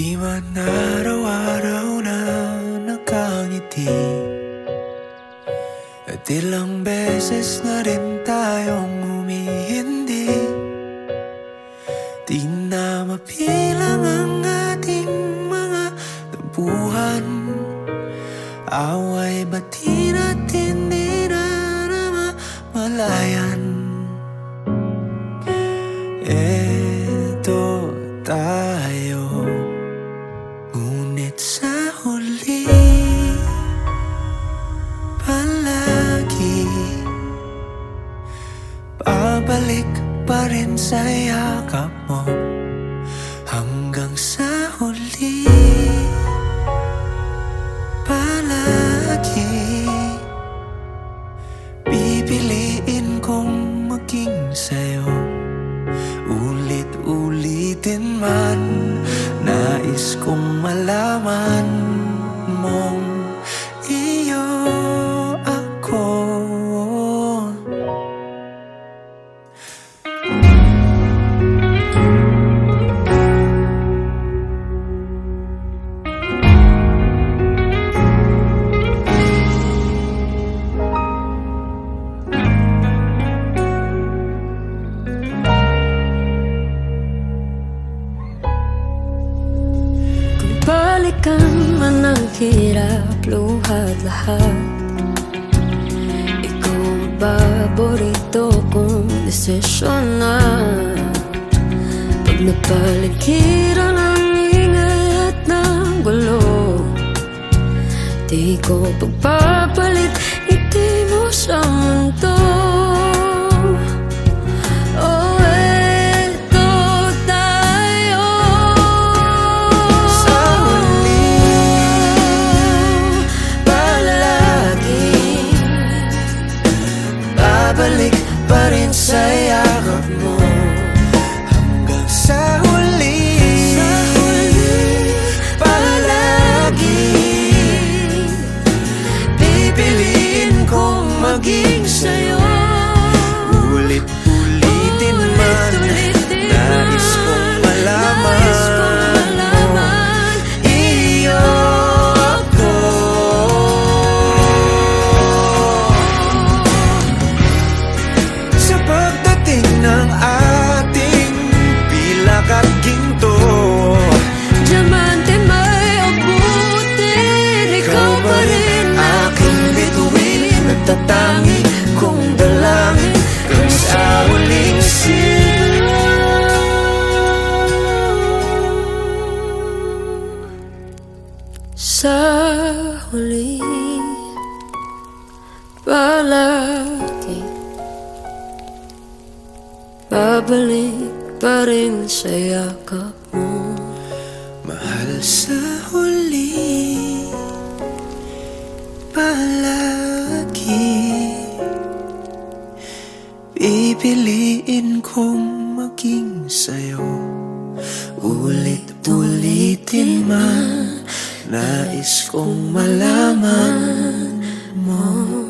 Di man araw-araw na nakangiti, at ilang beses na rin tayong humihindi. Di na mapilang ang ating mga tampuhan, away bati na't hindi na namamalayan. Eto tayo, ngunit sa huli palagi babalik pa rin sa yakap mo. Hanggang sa huli palagi pipiliin kong maging sa'yo. Ulit-ulitin man, nais kong malaman mong iyo ako. Balikan man ang hirap, luha lahat. Ikaw ang paborito kong desisyon na. Pag napaligiran ang ingay at ng gulo, di ko pagpapalit ngiti mo sa mundo. Babalik pa rin sa yakap mo. Hanggang sa huli palagi pipiliin kong maging sa'yo. Ulit-ulitin man, nais kong malaman iyo ako. Sa pagdating ng ating pilak at ginto, diamante may abutin, ikaw pa rin aking bituin, nagtatangi kong dalangin kung sa huling sila. Sa huli palagi babalik pa rin sa yakap mo. Mahal, sa huli palagi pipiliin kong maging sa'yo. Ulit-ulitin man, nais kong malaman mo